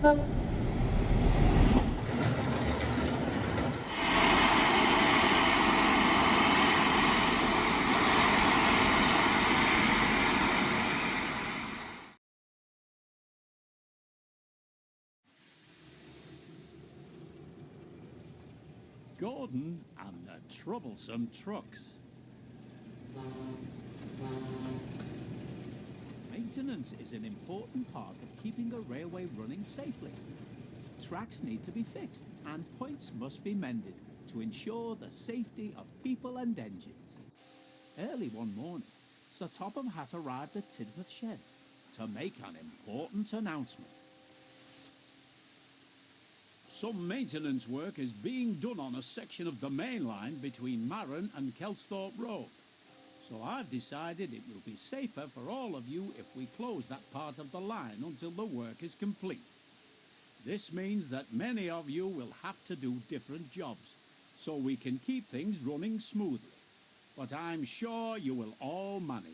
Gordon and the Troublesome trucks. Maintenance is an important part of keeping a railway running safely. Tracks need to be fixed and points must be mended to ensure the safety of people and engines. Early one morning, Sir Topham Hatt arrived at Tidmouth Sheds to make an important announcement. Some maintenance work is being done on a section of the main line between Marron and Kelsthorpe Road. So I've decided it will be safer for all of you if we close that part of the line until the work is complete. This means that many of you will have to do different jobs, so we can keep things running smoothly. But I'm sure you will all manage.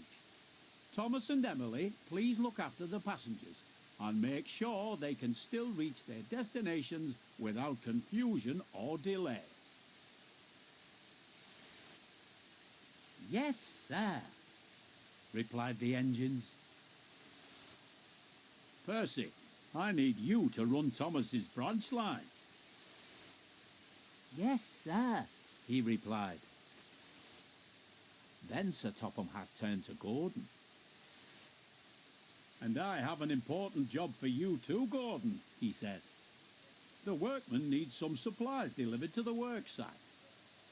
Thomas and Emily, please look after the passengers and make sure they can still reach their destinations without confusion or delay. Yes, sir, replied the engines. Percy, I need you to run Thomas's branch line. Yes, sir, he replied. Then Sir Topham Hatt turned to Gordon. And I have an important job for you too, Gordon, he said. The workmen need some supplies delivered to the work site.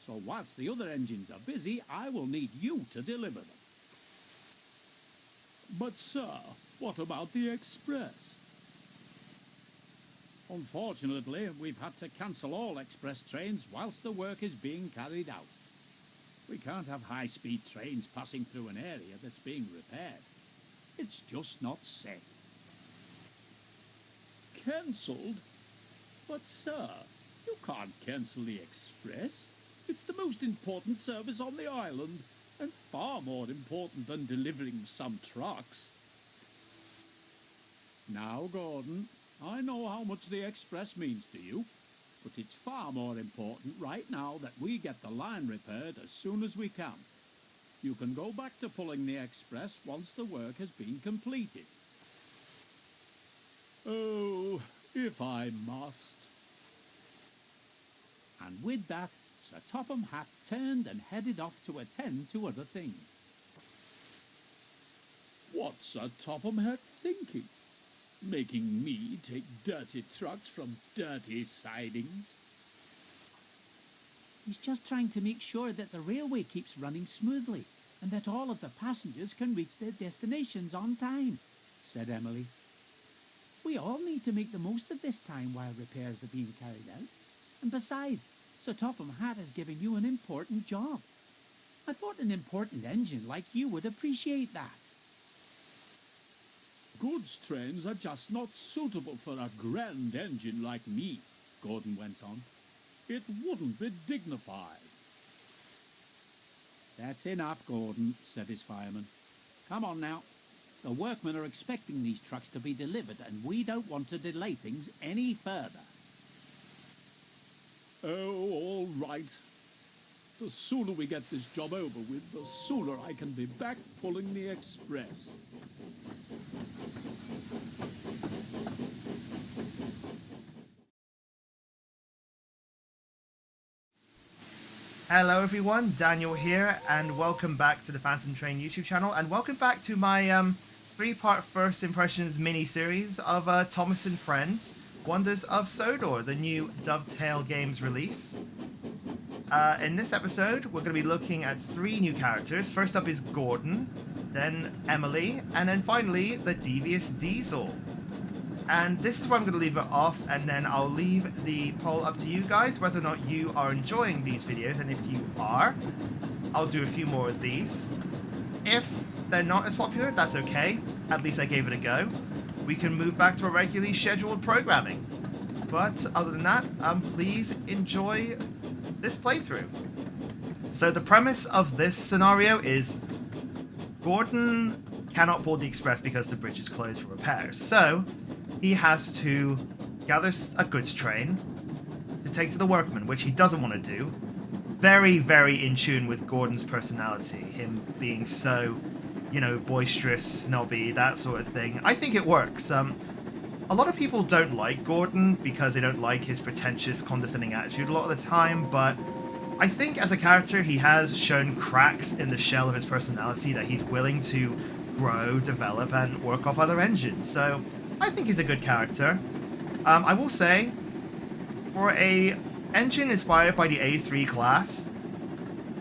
So whilst the other engines are busy, I will need you to deliver them. But, sir, what about the express? Unfortunately, we've had to cancel all express trains whilst the work is being carried out. We can't have high-speed trains passing through an area that's being repaired. It's just not safe. Cancelled? But, sir, you can't cancel the express. It's the most important service on the island, and far more important than delivering some trucks. Now, Gordon, I know how much the express means to you, but it's far more important right now that we get the line repaired as soon as we can. You can go back to pulling the express once the work has been completed. Oh, if I must. And with that, Sir Topham Hatt turned and headed off to attend to other things. What's Sir Topham Hatt thinking? Making me take dirty trucks from dirty sidings? He's just trying to make sure that the railway keeps running smoothly and that all of the passengers can reach their destinations on time, said Emily. We all need to make the most of this time while repairs are being carried out. And besides, Sir Topham Hatt has given you an important job. I thought an important engine like you would appreciate that. Goods trains are just not suitable for a grand engine like me, Gordon went on. It wouldn't be dignified. That's enough, Gordon, said his fireman. Come on now. The workmen are expecting these trucks to be delivered, and we don't want to delay things any further. Oh, all right. The sooner we get this job over with, the sooner I can be back pulling the express. Hello everyone, Daniel here, and welcome back to the Phantom Train YouTube channel, and welcome back to my three-part First Impressions mini-series of Thomas and Friends, Wonders of Sodor, the new Dovetail Games release. In this episode, we're going to be looking at three new characters. First up is Gordon, then Emily, and then finally the Devious Diesel. And this is where I'm going to leave it off, and then I'll leave the poll up to you guys whether or not you are enjoying these videos, and if you are, I'll do a few more of these. If they're not as popular, that's okay. At least I gave it a go. We can move back to our regularly scheduled programming. But other than that, please enjoy this playthrough. So the premise of this scenario is Gordon cannot board the express because the bridge is closed for repairs. So he has to gathers a goods train to take to the workmen, which he doesn't want to do. Very, very in tune with Gordon's personality, him being so, boisterous, snobby, that sort of thing. I think it works. A lot of people don't like Gordon because they don't like his pretentious, condescending attitude a lot of the time, but I think as a character he has shown cracks in the shell of his personality that he's willing to grow, develop, and work off other engines. So I think he's a good character. I will say, for a engine inspired by the A3 class,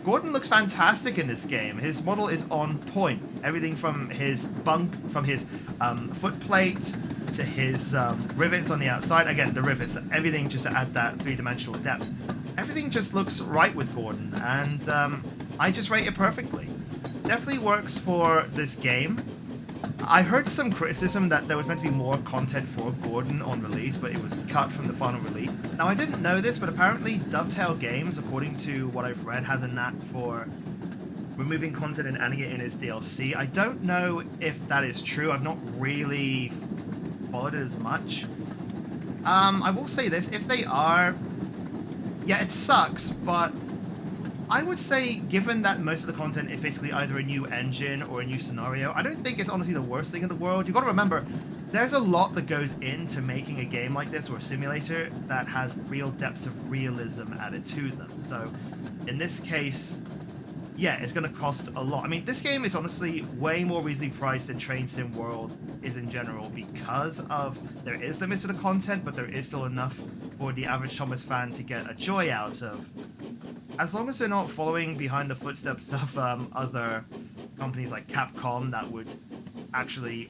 Gordon looks fantastic in this game. His model is on point. Everything from his foot plate to his rivets on the outside. Again, the rivets, everything just to add that three-dimensional depth. Everything just looks right with Gordon, and I just rate it perfectly. Definitely works for this game. I heard some criticism that there was meant to be more content for Gordon on release, but it was cut from the final release. Now, I didn't know this, but apparently Dovetail Games, according to what I've read, has a knack for removing content and adding it in its DLC. I don't know if that is true. I've not really followed it as much. I will say this, if they are... Yeah, it sucks, but I would say, given that most of the content is basically either a new engine or a new scenario, I don't think it's honestly the worst thing in the world. You've got to remember, there's a lot that goes into making a game like this, or a simulator, that has real depths of realism added to them. So, in this case, yeah, it's going to cost a lot. I mean, this game is honestly way more reasonably priced than Train Sim World is in general, because of, there is limits to the content, but there is still enough for the average Thomas fan to get a joy out of. As long as they're not following behind the footsteps of other companies like Capcom that would actually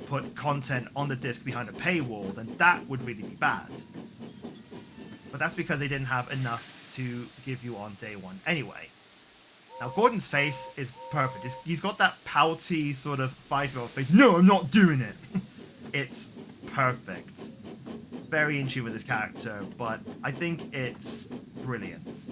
put content on the disc behind a paywall, then that would really be bad. But that's because they didn't have enough to give you on day one anyway. Now, Gordon's face is perfect. He's got that pouty sort of 5-year-old face. No, I'm not doing it. It's perfect. Very in tune with his character, but I think it's brilliant.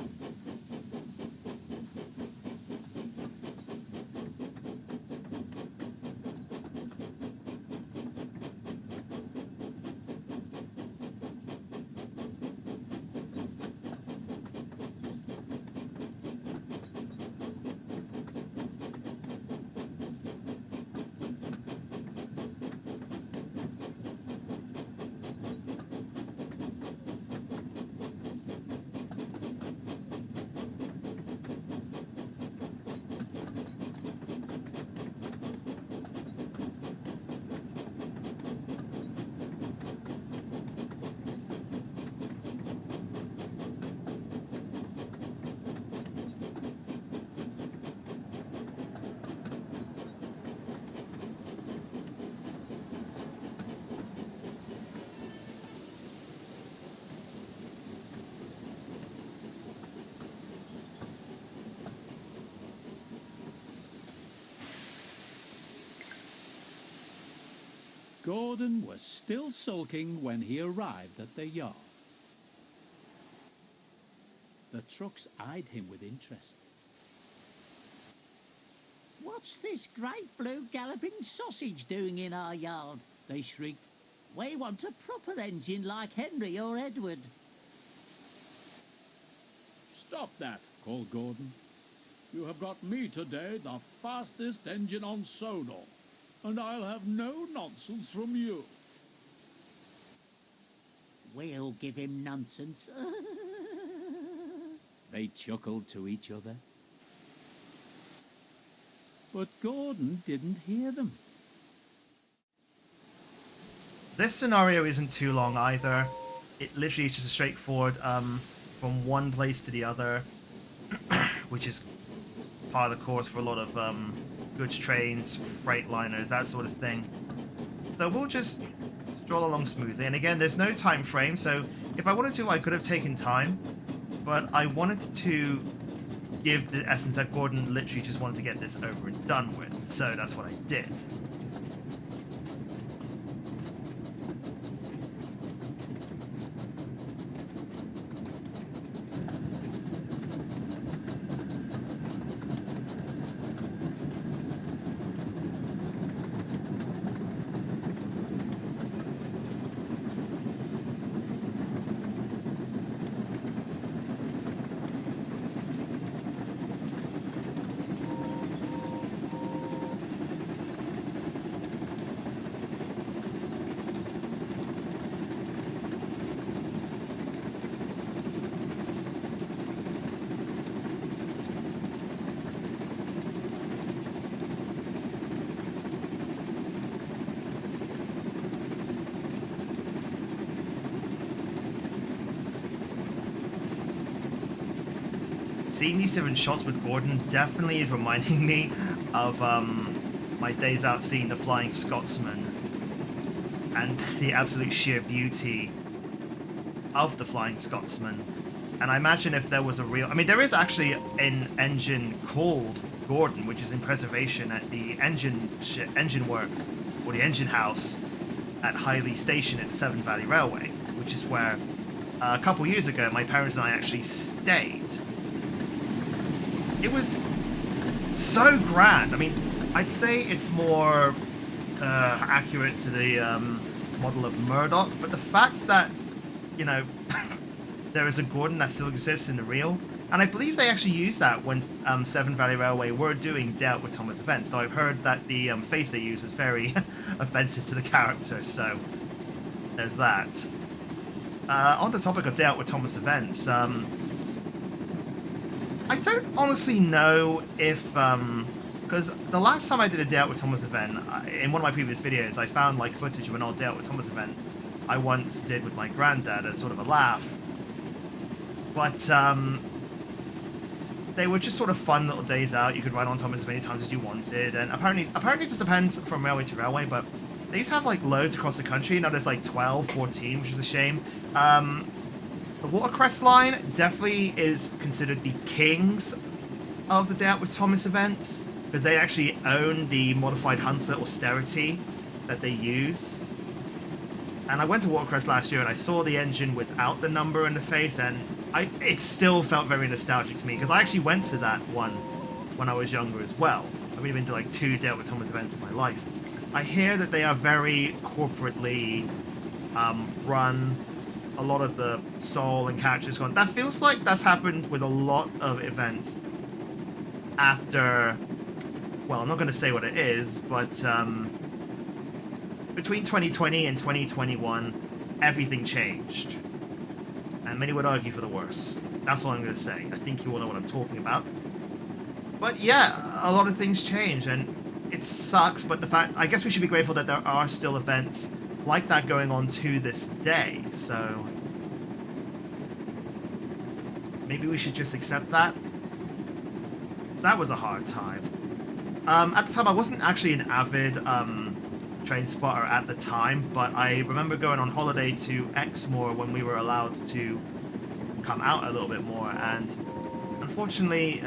Gordon was still sulking when he arrived at the yard. The trucks eyed him with interest. "What's this great blue galloping sausage doing in our yard?" they shrieked. "We want a proper engine like Henry or Edward." "Stop that," called Gordon. "You have got me today the fastest engine on Sodor, and I'll have no nonsense from you." "We'll give him nonsense." They chuckled to each other. But Gordon didn't hear them. This scenario isn't too long either. It literally is just a straightforward from one place to the other, which is part of the course for a lot of goods trains, freight liners, that sort of thing. So we'll just stroll along smoothly. And again, there's no time frame, so if I wanted to, I could have taken time, but I wanted to give the essence that Gordon literally just wanted to get this over and done with, so that's what I did. seeing these different shots with Gordon definitely is reminding me of my days out seeing the Flying Scotsman and the absolute sheer beauty of the Flying Scotsman. And I imagine if there was a real... I mean, there is actually an engine called Gordon, which is in preservation at the engine works, or the engine house at Highley Station at the Severn Valley Railway, which is where a couple years ago my parents and I actually stayed. It was so grand. I mean, I'd say it's more accurate to the model of Murdoch, but the fact that, you know, there is a Gordon that still exists in the real, and I believe they actually used that when Severn Valley Railway were doing Day Out with Thomas events, though I've heard that the face they used was very offensive to the character, so there's that. On the topic of Day Out with Thomas events, I don't honestly know if, because the last time I did a Day Out with Thomas event, in one of my previous videos, I found like footage of an old Day Out with Thomas event I once did with my granddad as sort of a laugh. But they were just sort of fun little days out. You could ride on Thomas as many times as you wanted, and apparently it just depends from railway to railway, but they used to have like loads across the country. Now there's like 12, 14, which is a shame. The Watercress line definitely is considered the kings of the Day Out with Thomas events, because they actually own the modified Hunslet Austerity that they use. And I went to Watercress last year and I saw the engine without the number in the face, and it still felt very nostalgic to me, because I actually went to that one when I was younger as well. I've been to like 2 Day Out with Thomas events in my life. I hear that they are very corporately run. A lot of the soul and characters gone. That feels like that's happened with a lot of events after, well, I'm not going to say what it is, but between 2020 and 2021, everything changed. And many would argue for the worse. That's all I'm going to say. I think you all know what I'm talking about. But yeah, a lot of things change, and it sucks, but the fact, I guess we should be grateful that there are still events like that going on to this day, so maybe we should just accept that. That was a hard time. At the time, I wasn't actually an avid train spotter at the time, but I remember going on holiday to Exmoor when we were allowed to come out a little bit more, and unfortunately,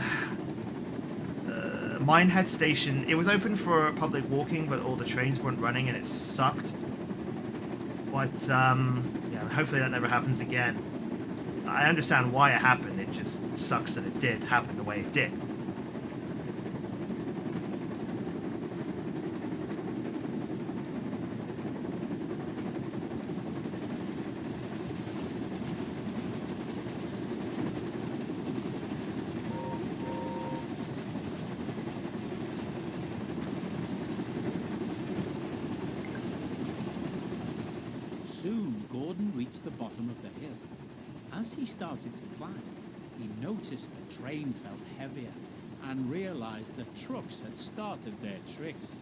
Minehead Station, it was open for public walking, but all the trains weren't running, and it sucked. But, yeah, hopefully that never happens again. I understand why it happened, it just sucks that it did happen the way it did. Soon Gordon reached the bottom of the hill. As he started to climb, he noticed the train felt heavier and realized the trucks had started their tricks.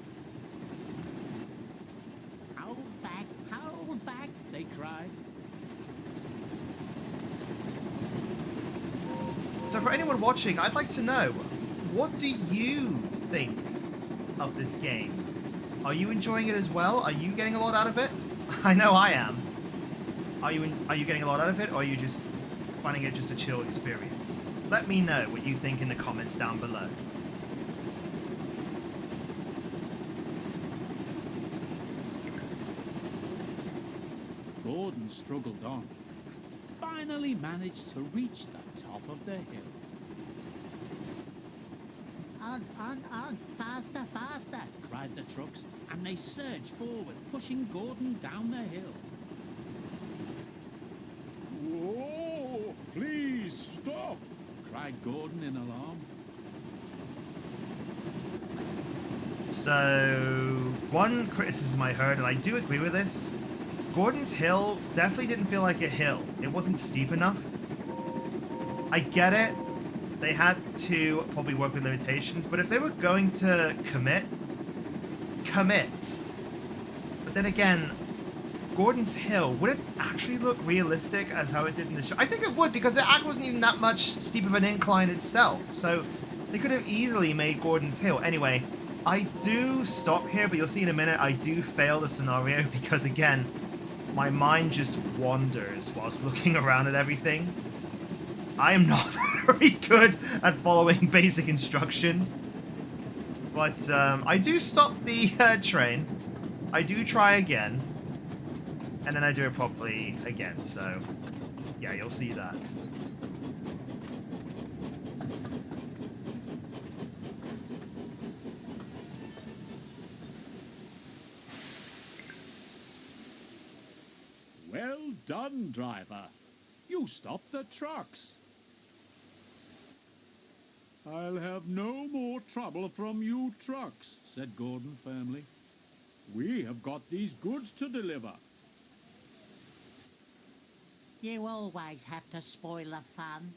Hold back, they cried. So for anyone watching, I'd like to know, what do you think of this game? Are you enjoying it as well? Are you getting a lot out of it? I know I am. Are you getting a lot out of it, or are you just finding it just a chill experience? Let me know what you think in the comments down below. Gordon struggled on, finally managed to reach the top of the hill. On, faster, cried the trucks, and they surged forward, pushing Gordon down the hill. Whoa! Please stop! Cried Gordon in alarm. So, one criticism I heard, and I do agree with this, Gordon's hill definitely didn't feel like a hill. It wasn't steep enough. I get it. They had to probably work with limitations, but if they were going to commit. But then again, Gordon's Hill, would it actually look realistic as how it did in the show? I think it would, because the act wasn't even that much steep of an incline itself. So they could have easily made Gordon's Hill. Anyway, I do stop here, but you'll see in a minute I do fail the scenario because, again, my mind just wanders whilst looking around at everything. I am not very good at following basic instructions. But I do stop the train. I do try again. And then I do it properly again. So, yeah, you'll see that. Well done, driver. You stopped the trucks. I'll have no more trouble from you trucks, said Gordon firmly. We have got these goods to deliver. You always have to spoil the fun.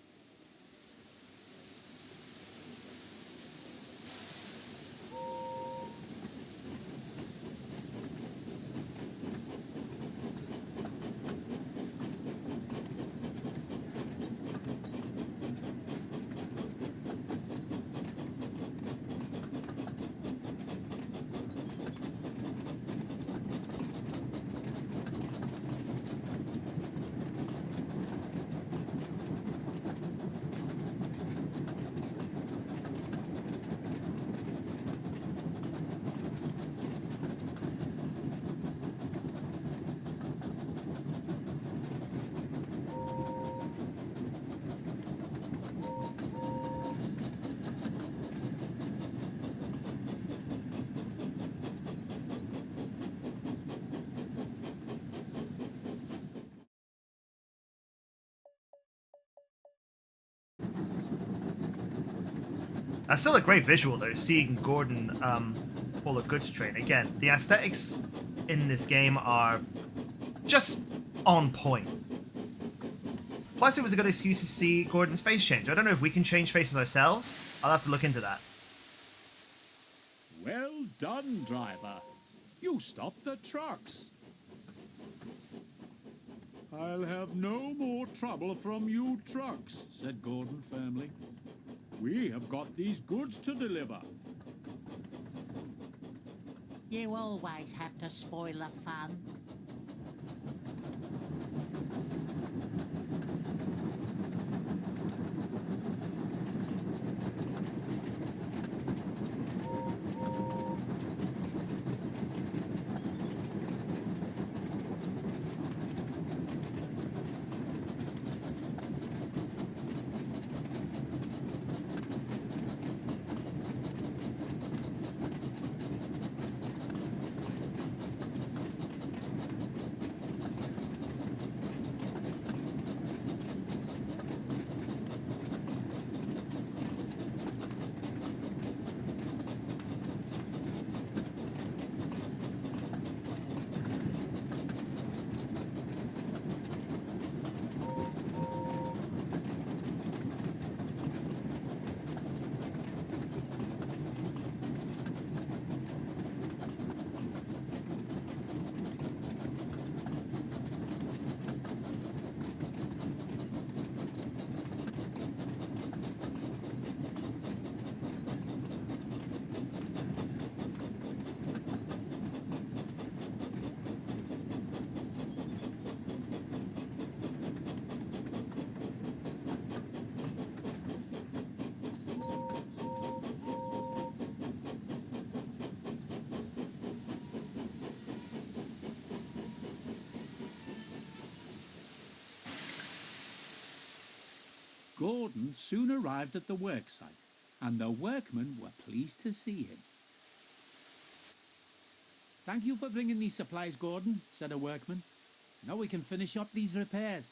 That's still a great visual, though, seeing Gordon pull a goods train. Again, the aesthetics in this game are just on point. Plus, it was a good excuse to see Gordon's face change. I don't know if we can change faces ourselves. I'll have to look into that. Well done, driver. You stopped the trucks. I'll have no more trouble from you trucks, said Gordon firmly. We have got these goods to deliver. You always have to spoil the fun. Gordon soon arrived at the worksite, and the workmen were pleased to see him. Thank you for bringing these supplies, Gordon, said a workman. Now we can finish up these repairs.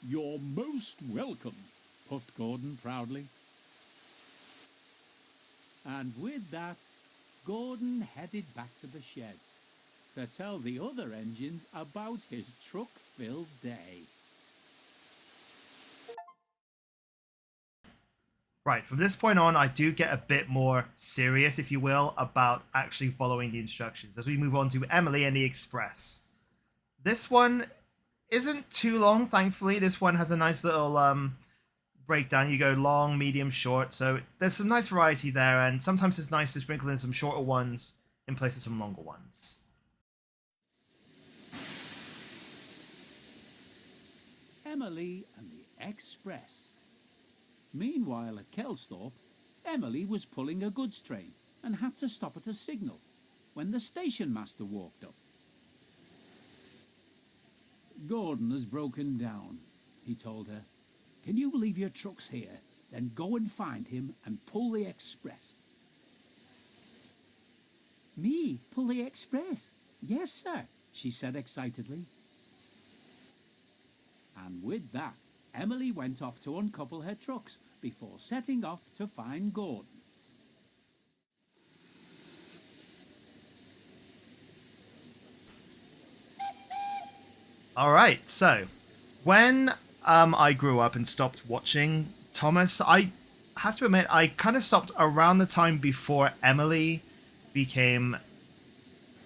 You're most welcome, puffed Gordon proudly. And with that, Gordon headed back to the sheds to tell the other engines about his truck-filled day. Right, from this point on, I do get a bit more serious, if you will, about actually following the instructions as we move on to Emily and the Express. This one isn't too long, thankfully. This one has a nice little breakdown. You go long, medium, short, so there's some nice variety there, and sometimes it's nice to sprinkle in some shorter ones in place of some longer ones. Emily and the Express. Meanwhile, at Kelsthorpe, Emily was pulling a goods train and had to stop at a signal when the station master walked up. Gordon has broken down, he told her. Can you leave your trucks here, then go and find him and pull the express? Me pull the express? Yes, sir, she said excitedly. And with that, Emily went off to uncouple her trucks before setting off to find Gordon. All right, so when I grew up and stopped watching Thomas, I have to admit I kind of stopped around the time before Emily became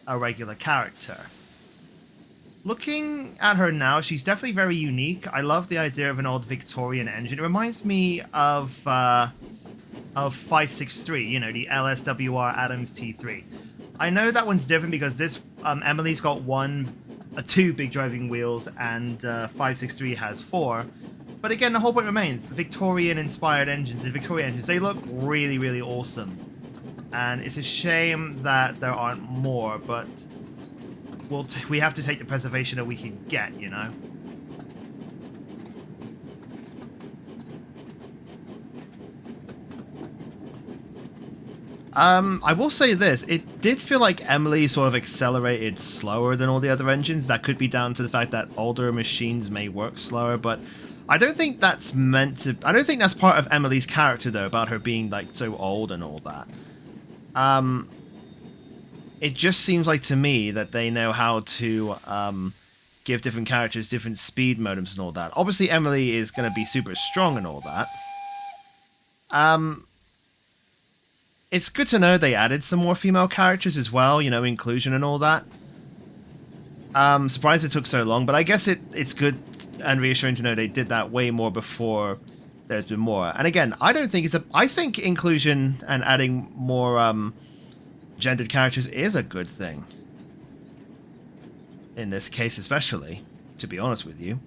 a regular character. Looking at her now, she's definitely very unique. I love the idea of an old Victorian engine. It reminds me of 563, you know, the LSWR Adams T3. I know that one's different because this Emily's got two big driving wheels, and 563 has 4. But again, the whole point remains: Victorian-inspired engines. The Victorian engines, they look really, really awesome. And it's a shame that there aren't more, but we have to take the preservation that we can get, you know? I will say this, it did feel like Emily sort of accelerated slower than all the other engines. That could be down to the fact that older machines may work slower, but I don't think that's I don't think that's part of Emily's character, though, about her being, like, so old and all that. It just seems like to me that they know how to give different characters different speed modems and all that. Obviously, Emily is going to be super strong and all that. It's good to know they added some more female characters as well, you know, inclusion and all that. Surprised it took so long, but I guess it's good and reassuring to know they did that way more before there's been more. And again, I don't think I think inclusion and adding more gendered characters is a good thing. In this case especially, to be honest with you.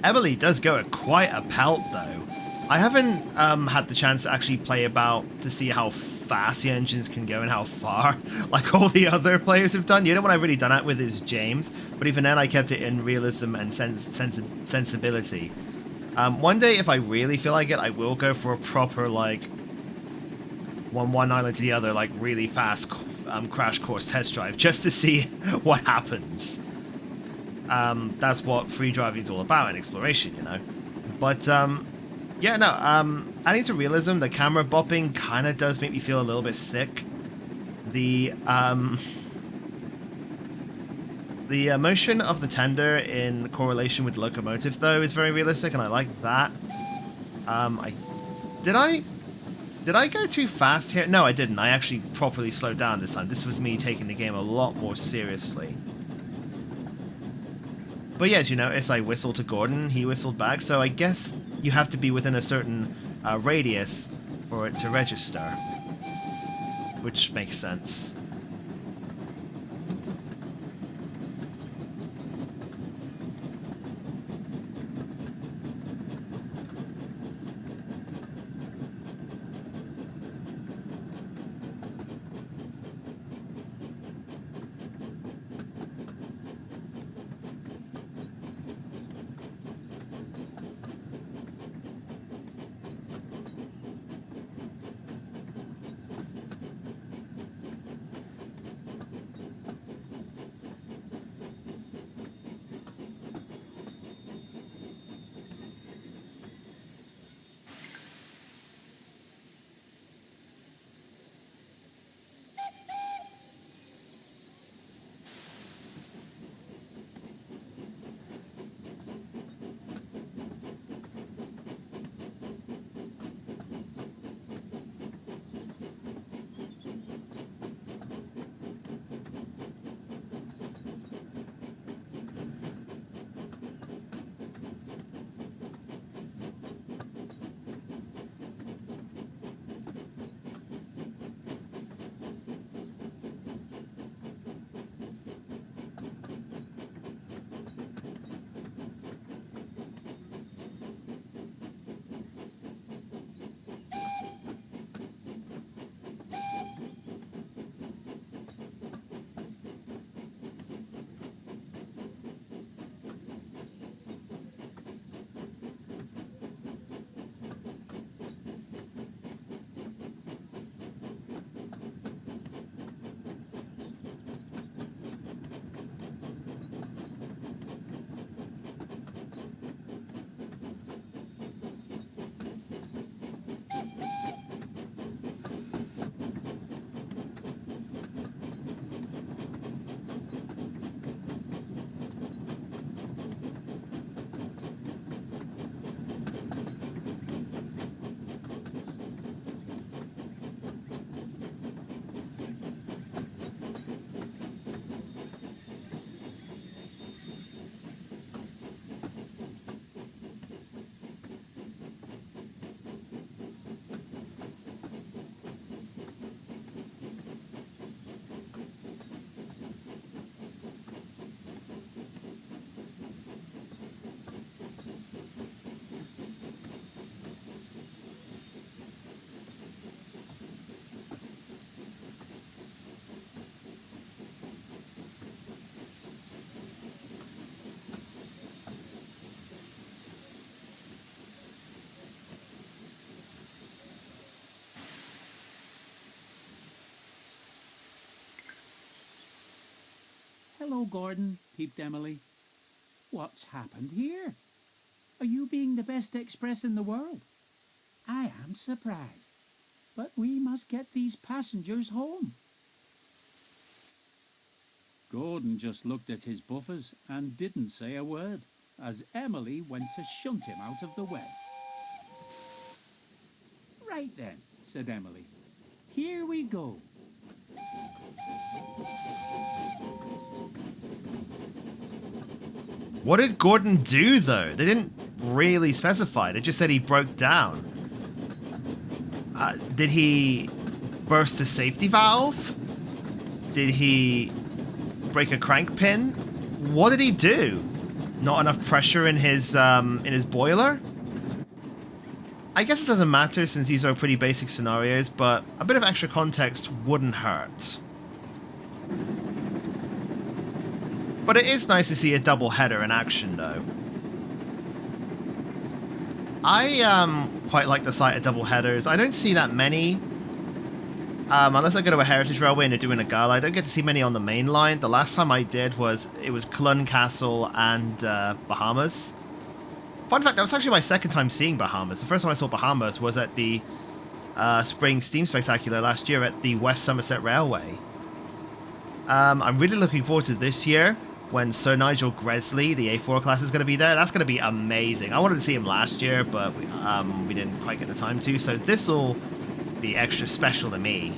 Emily does go at quite a pelt, though. I haven't had the chance to actually play about to see how fast the engines can go and how far, like all the other players have done. You know what I've really done that with is James, but even then I kept it in realism and sensibility. One day, if I really feel like it, I will go for a proper, like, one island to the other, like, really fast crash course test drive, just to see what happens. That's what free driving is all about, and exploration, you know. But, yeah, no, adding to realism, the camera bopping kind of does make me feel a little bit sick. The motion of the tender in correlation with the locomotive, though, is very realistic, and I like that. Did I go too fast here? No, I didn't. I actually properly slowed down this time. This was me taking the game a lot more seriously. But yeah, as you notice, I whistled to Gordon. He whistled back. So I guess you have to be within a certain radius for it to register. Which makes sense. Hello, Gordon, peeped Emily. What's happened here? Are you being the best express in the world? I am surprised, but we must get these passengers home. Gordon just looked at his buffers and didn't say a word, as Emily went to shunt him out of the way. Right then, said Emily. Here we go. What did Gordon do, though? They didn't really specify. They just said he broke down. Did he burst a safety valve? Did he break a crank pin? What did he do? not enough pressure in his boiler. I guess it doesn't matter since these are pretty basic scenarios, but a bit of extra context wouldn't hurt. But it is nice to see a double header in action, though. I quite like the sight of double headers. I don't see that many. Unless I go to a Heritage Railway and they're doing a gala, I don't get to see many on the main line. The last time I did was Clun Castle and Bahamas. Fun fact, that was actually my second time seeing Bahamas. The first time I saw Bahamas was at the Spring Steam Spectacular last year at the West Somerset Railway. I'm really looking forward to this year when Sir Nigel Gresley, the A4 class, is going to be there. That's going to be amazing. I wanted to see him last year, but we didn't quite get the time to. So this will be extra special to me.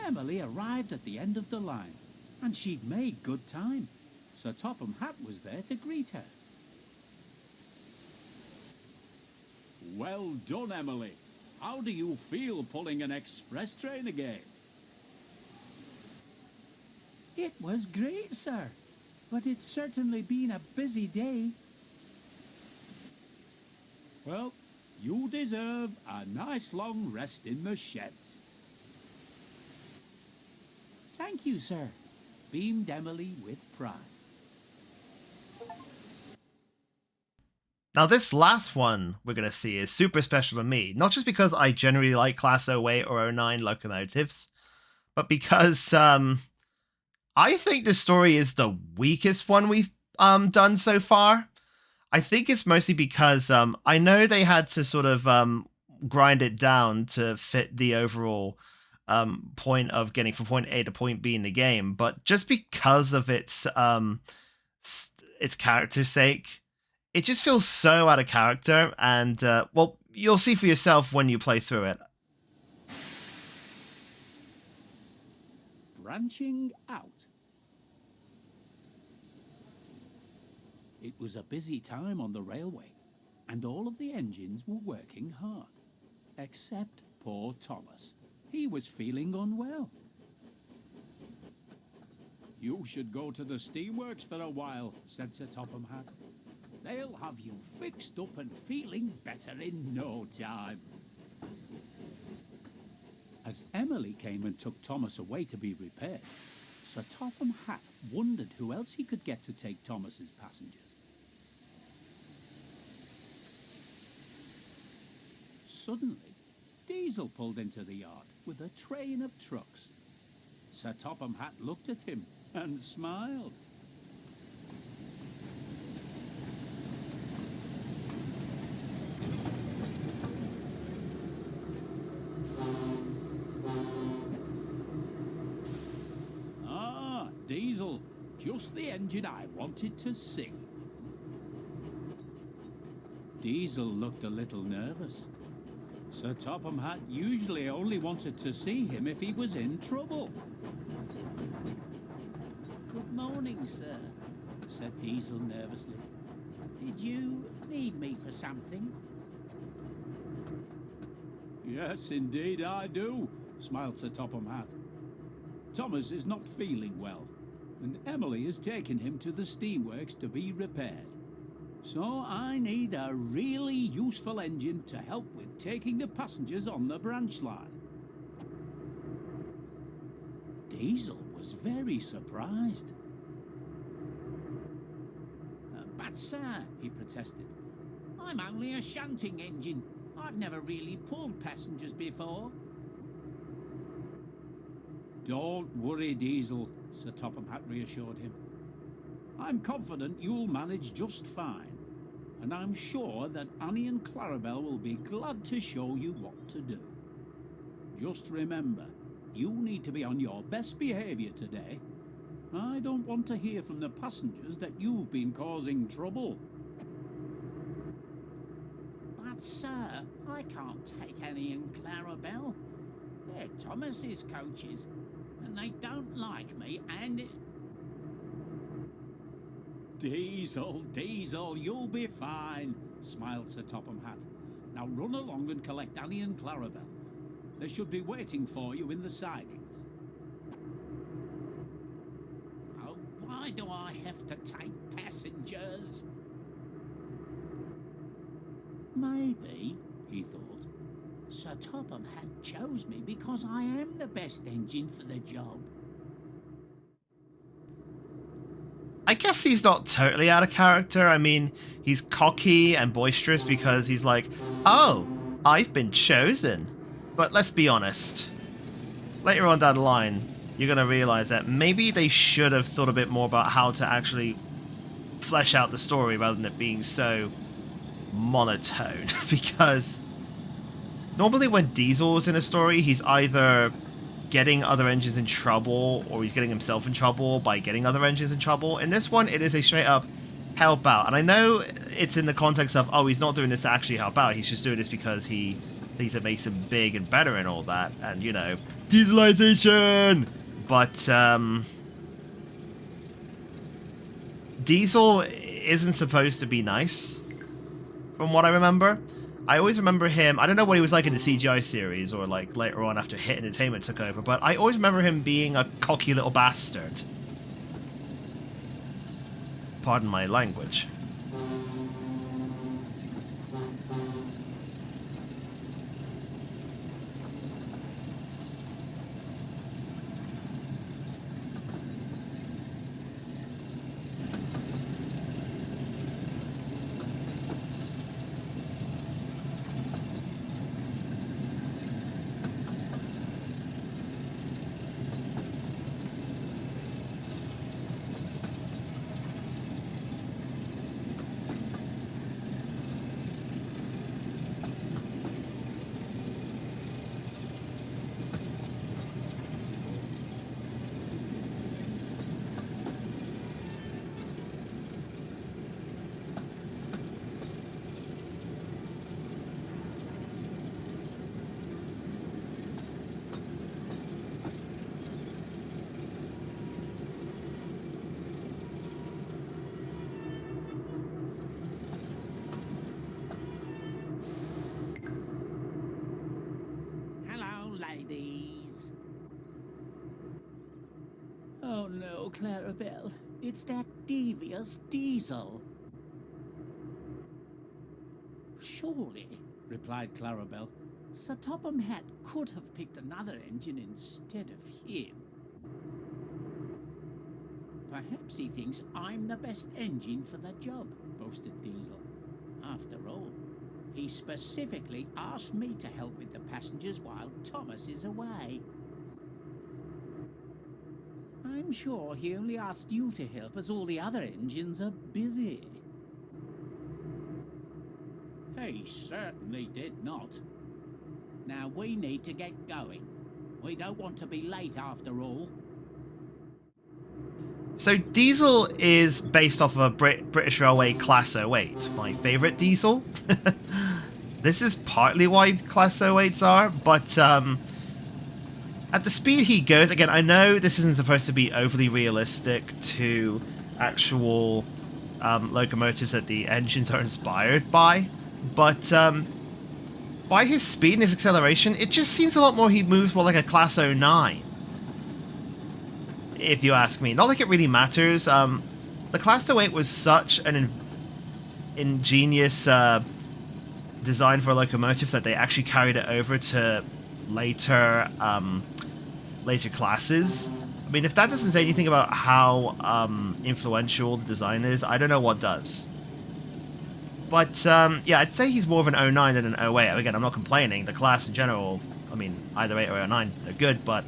Emily arrived at the end of the line, and she'd made good time. Sir Topham Hatt was there to greet her. Well done, Emily. How do you feel pulling an express train again? It was great, sir, but it's certainly been a busy day. Well, you deserve a nice long rest in the sheds. Thank you, sir, beamed Emily with pride. Now this last one we're going to see is super special to me, not just because I generally like Class 08 or 09 locomotives, but because I think this story is the weakest one we've done so far. I think it's mostly because I know they had to sort of grind it down to fit the overall point of getting from point A to point B in the game, but just because of its character's sake, it just feels so out of character, and well, you'll see for yourself when you play through it. Branching out. It was a busy time on the railway, and all of the engines were working hard, except poor Thomas. He was feeling unwell. You should go to the steamworks for a while, said Sir Topham Hatt. They'll have you fixed up and feeling better in no time. As Emily came and took Thomas away to be repaired, Sir Topham Hatt wondered who else he could get to take Thomas's passengers. Suddenly, Diesel pulled into the yard with a train of trucks. Sir Topham Hatt looked at him and smiled. Ah, Diesel, just the engine I wanted to see. Diesel looked a little nervous. Sir Topham Hatt usually only wanted to see him if he was in trouble. Good morning, sir, said Diesel nervously. Did you need me for something? Yes, indeed I do, smiled Sir Topham Hatt. Thomas is not feeling well, and Emily has taken him to the steamworks to be repaired. So I need a really useful engine to help with taking the passengers on the branch line. Diesel was very surprised. But sir, he protested, I'm only a shunting engine. I've never really pulled passengers before. Don't worry, Diesel, Sir Topham Hatt reassured him. I'm confident you'll manage just fine, and I'm sure that Annie and Clarabelle will be glad to show you what to do. Just remember, you need to be on your best behaviour today. I don't want to hear from the passengers that you've been causing trouble. But, sir, I can't take Annie and Clarabelle. They're Thomas's coaches, and they don't like me, and... Diesel, you'll be fine, smiled Sir Topham Hatt. Now run along and collect Annie and Clarabelle. They should be waiting for you in the sidings. Oh, why do I have to take passengers? Maybe, he thought, Sir Topham Hatt chose me because I am the best engine for the job. I guess he's not totally out of character. I mean, he's cocky and boisterous because he's like, oh, I've been chosen. But let's be honest. Later on down the line, you're going to realize that maybe they should have thought a bit more about how to actually flesh out the story rather than it being so monotone. Because normally when Diesel's in a story, he's either getting other engines in trouble or he's getting himself in trouble by getting other engines in trouble. In this one, it is a straight up help out. And I know it's in the context of, oh, he's not doing this to actually help out. He's just doing this because he thinks it makes him big and better and all that, and, you know, dieselization! But, Diesel isn't supposed to be nice, from what I remember. I always remember him, I don't know what he was like in the CGI series, or like later on after Hit Entertainment took over, but I always remember him being a cocky little bastard. Pardon my language. Ladies. Oh no, Clarabelle. It's that devious Diesel. Surely, replied Clarabelle, Sir Topham Hatt could have picked another engine instead of him. Perhaps he thinks I'm the best engine for the job, boasted Diesel. After all, he specifically asked me to help with the passengers while Thomas is away. I'm sure he only asked you to help as all the other engines are busy. He certainly did not. Now we need to get going. We don't want to be late after all. So Diesel is based off of a British Railway Class 08, my favourite Diesel. This is partly why Class 08s are, but at the speed he goes, again, I know this isn't supposed to be overly realistic to actual locomotives that the engines are inspired by, but by his speed and his acceleration, it just seems a lot more he moves more like a Class 09. If you ask me. Not like it really matters. The Class 08 was such an ingenious design for a locomotive that they actually carried it over to later later classes. I mean, if that doesn't say anything about how influential the design is, I don't know what does. But, yeah, I'd say he's more of an 09 than an 08. Again, I'm not complaining. The class in general, I mean, either 8 or 09, they're good, but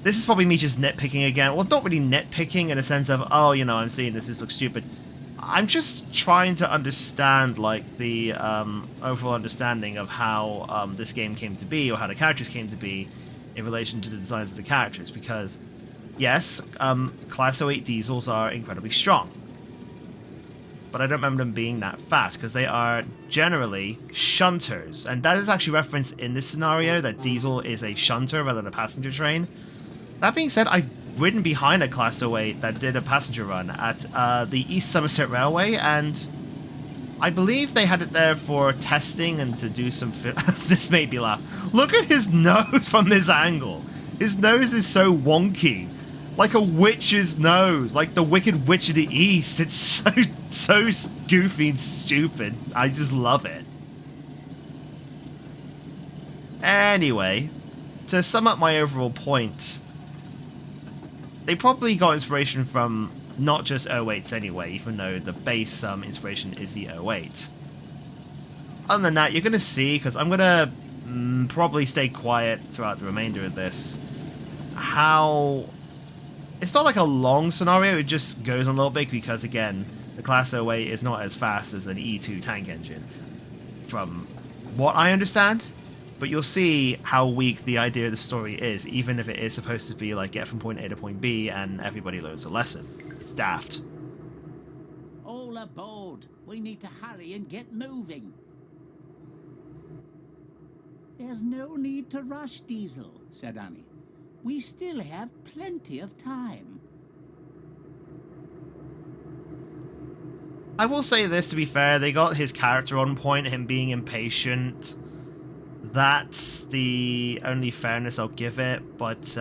this is probably me just nitpicking again. Well, not really nitpicking in a sense of, oh, you know, I'm seeing this looks stupid. I'm just trying to understand, like, the overall understanding of how this game came to be, or how the characters came to be, in relation to the designs of the characters. Because, yes, Class 08 diesels are incredibly strong. But I don't remember them being that fast, because they are generally shunters. And that is actually referenced in this scenario, that Diesel is a shunter rather than a passenger train. That being said, I've ridden behind a Class 08 that did a passenger run at the East Somerset Railway, and I believe they had it there for testing and to do some... This made me laugh. Look at his nose from this angle. His nose is so wonky. Like a witch's nose. Like the Wicked Witch of the East. It's so goofy and stupid. I just love it. Anyway, to sum up my overall point, they probably got inspiration from not just 08s anyway, even though the base inspiration is the 08. Other than that, you're going to see, because I'm going to probably stay quiet throughout the remainder of this, how... It's not like a long scenario, it just goes on a little bit, because again, the Class 08 is not as fast as an E2 tank engine, from what I understand. But you'll see how weak the idea of the story is, even if it is supposed to be like get from point A to point B and everybody learns a lesson. It's daft. All aboard. We need to hurry and get moving. There's no need to rush, Diesel, said Annie. We still have plenty of time. I will say this, to be fair, they got his character on point, him being impatient. That's the only fairness I'll give it, but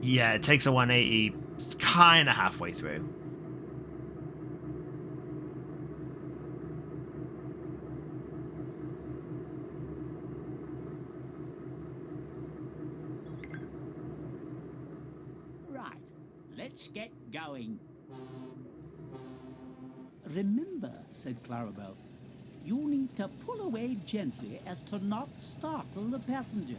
yeah, it takes a 180 kind of halfway through. Right, let's get going. Remember, said Clarabelle, you need to pull away gently as to not startle the passengers.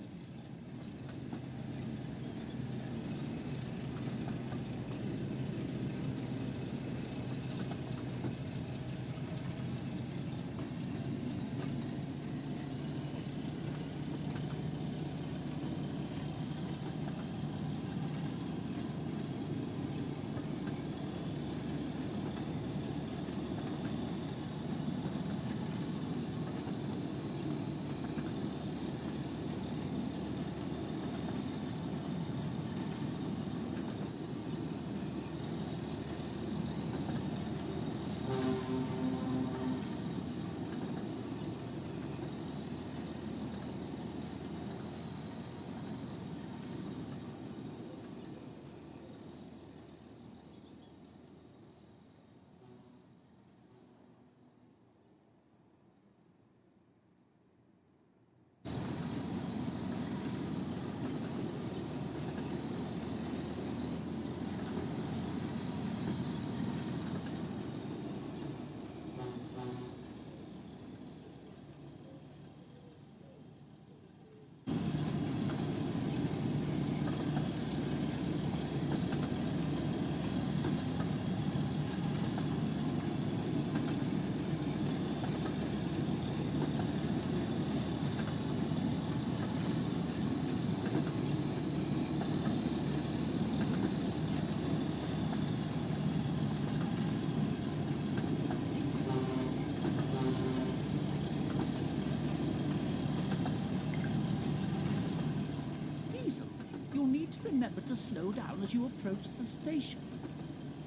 You'll need to remember to slow down as you approach the station.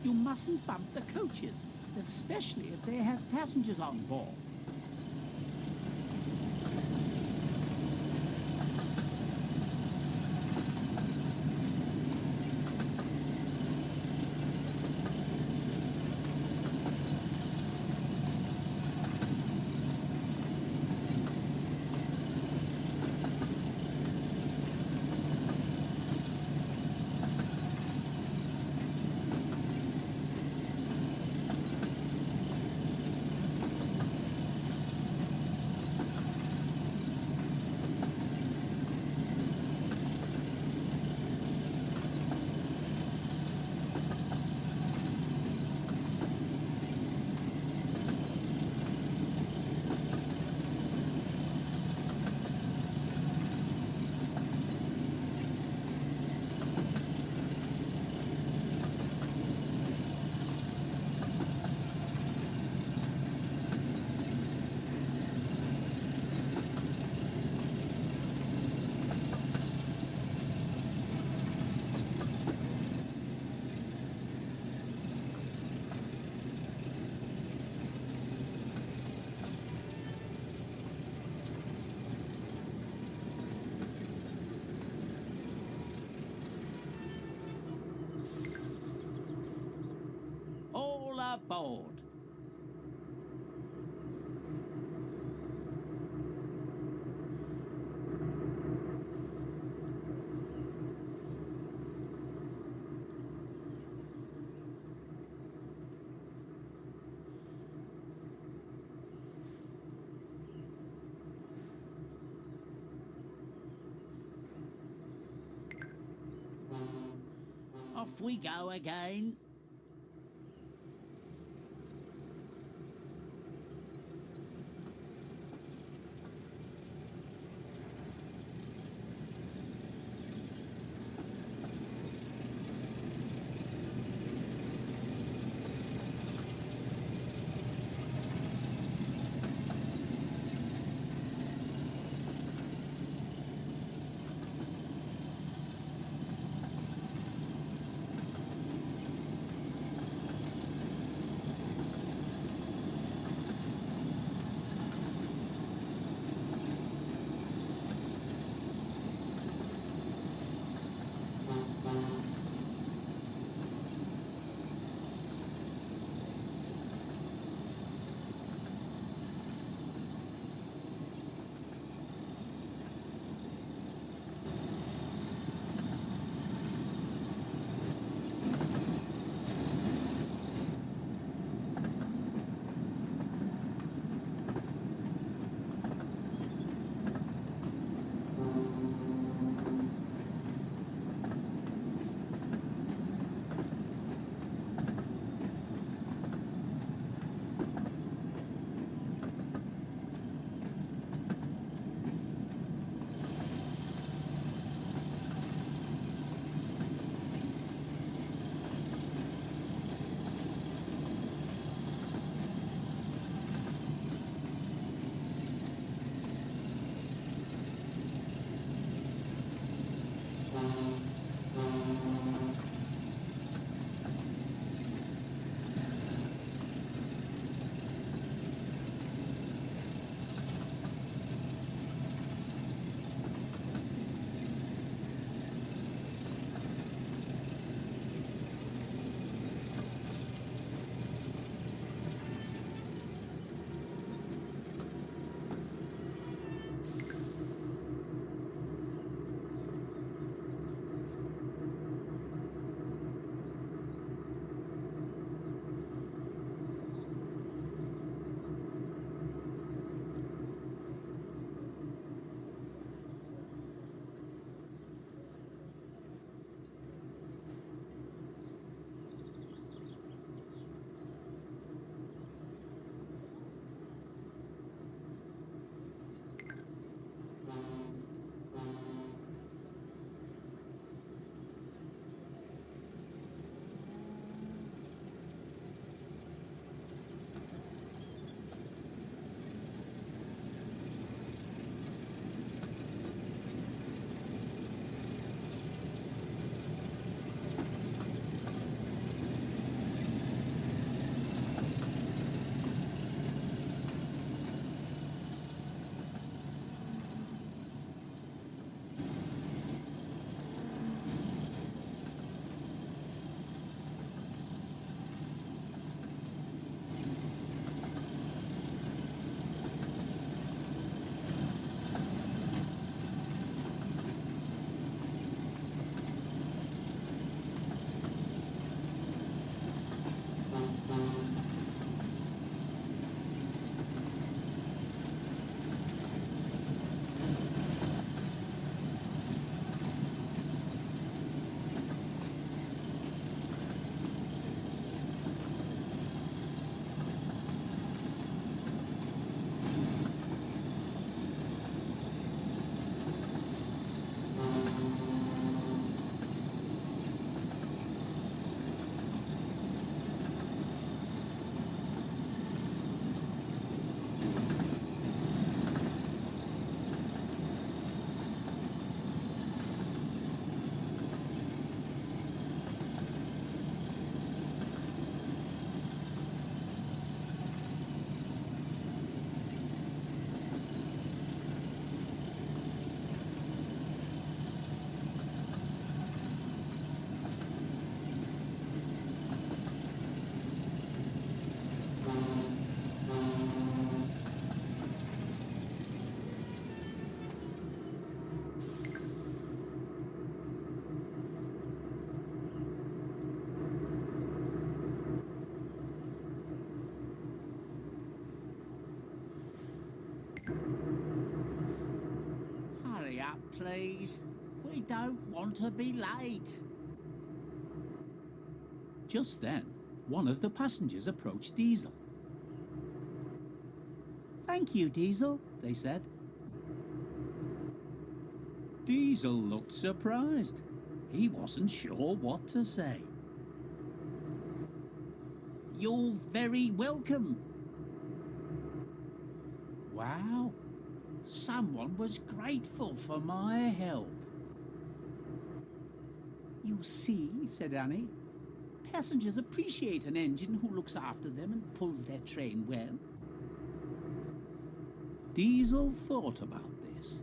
You mustn't bump the coaches, especially if they have passengers on board. Aboard. Off we go again. Hurry up, please. We don't want to be late. Just then, one of the passengers approached Diesel. Thank you, Diesel, they said. Diesel looked surprised. He wasn't sure what to say. You're very welcome. Wow, someone was grateful for my help. You see, said Annie, passengers appreciate an engine who looks after them and pulls their train well. Diesel thought about this.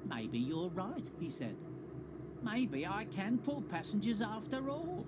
Maybe you're right, he said. Maybe I can pull passengers after all.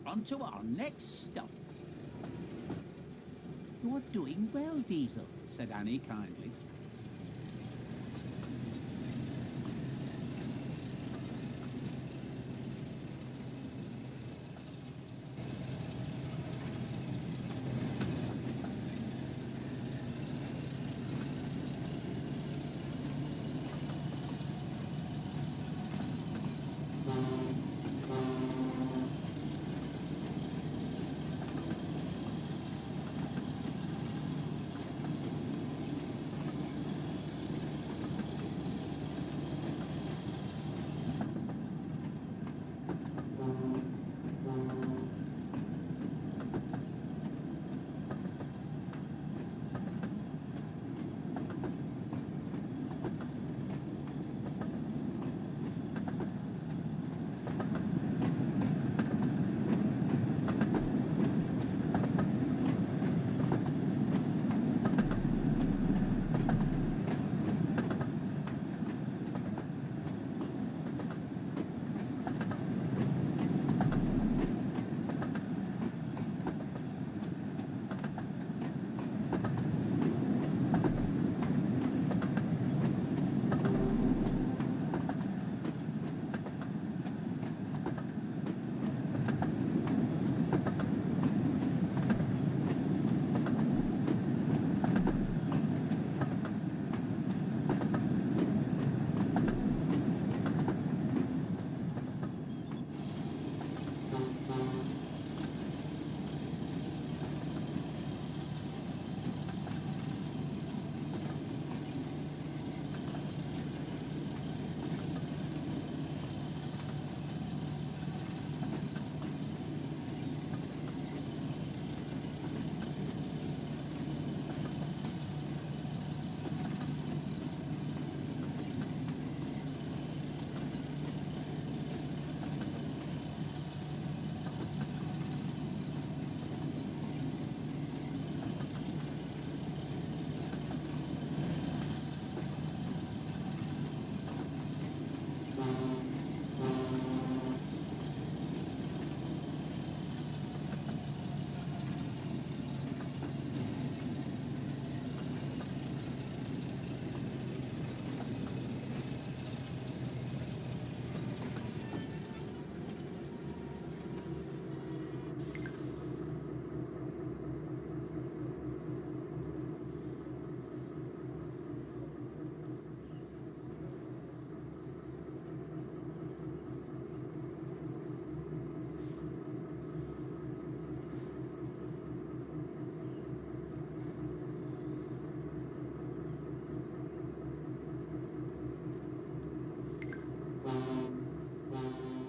On to our next stop. You're doing well, Diesel, said Annie kindly.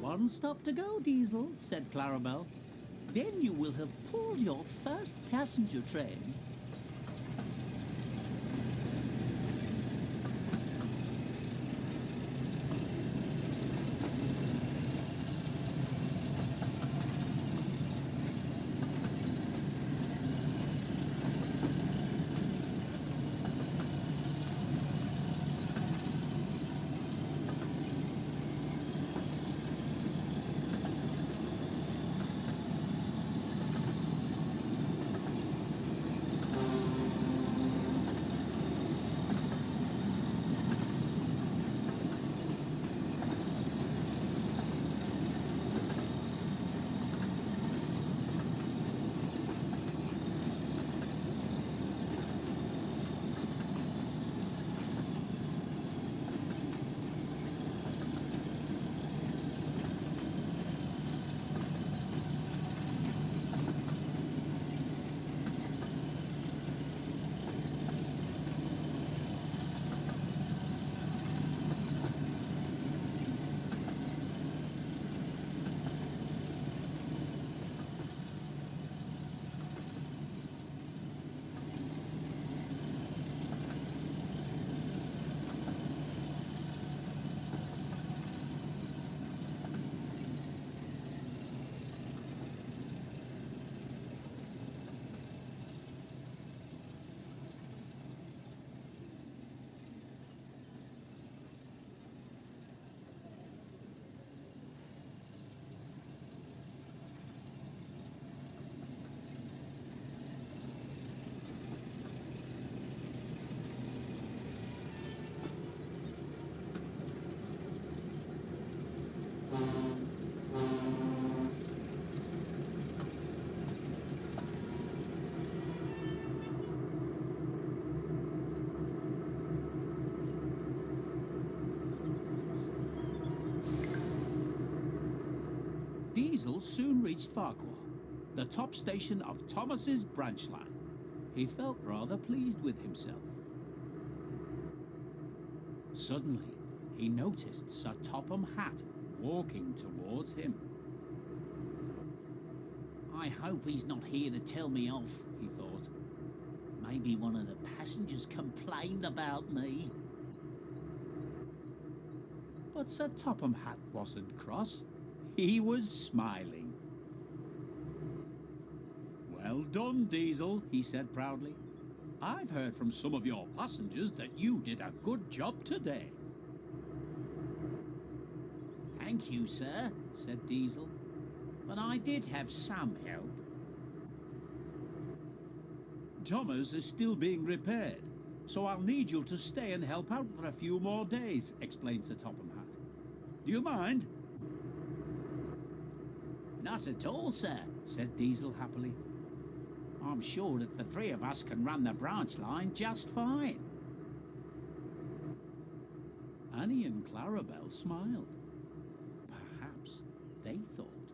One stop to go, Diesel, said Clarabelle. Then you will have pulled your first passenger train. Diesel soon reached Farquhar, the top station of Thomas's branch line. He felt rather pleased with himself. Suddenly, he noticed Sir Topham Hatt walking towards him. I hope he's not here to tell me off, he thought. Maybe one of the passengers complained about me. But Sir Topham Hatt wasn't cross. He was smiling. "Well done, Diesel," he said proudly. "I've heard from some of your passengers that you did a good job today." Thank you, sir, said Diesel. But I did have some help. Thomas is still being repaired, so I'll need you to stay and help out for a few more days, explained Sir Topham Hatt. Do you mind? Not at all, sir, said Diesel happily. I'm sure that the three of us can run the branch line just fine. Annie and Clarabelle smiled. Perhaps they thought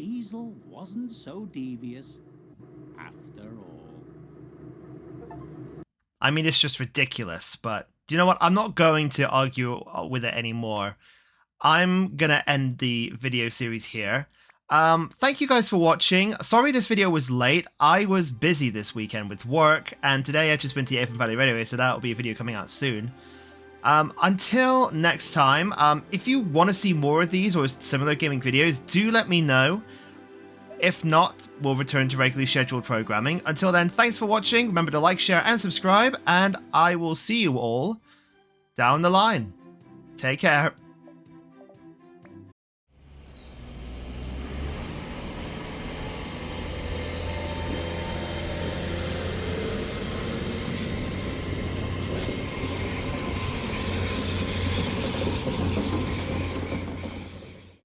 Diesel wasn't so devious after all. I mean, it's just ridiculous, but do you know what? I'm not going to argue with it anymore. I'm gonna end the video series here. Thank you guys for watching. Sorry this video was late. I was busy this weekend with work, and today I've just been to the Avon Valley Railway, so that'll be a video coming out soon. Until next time, if you want to see more of these or similar gaming videos, do let me know. If not, we'll return to regularly scheduled programming. Until then, thanks for watching. Remember to like, share, and subscribe, and I will see you all down the line. Take care.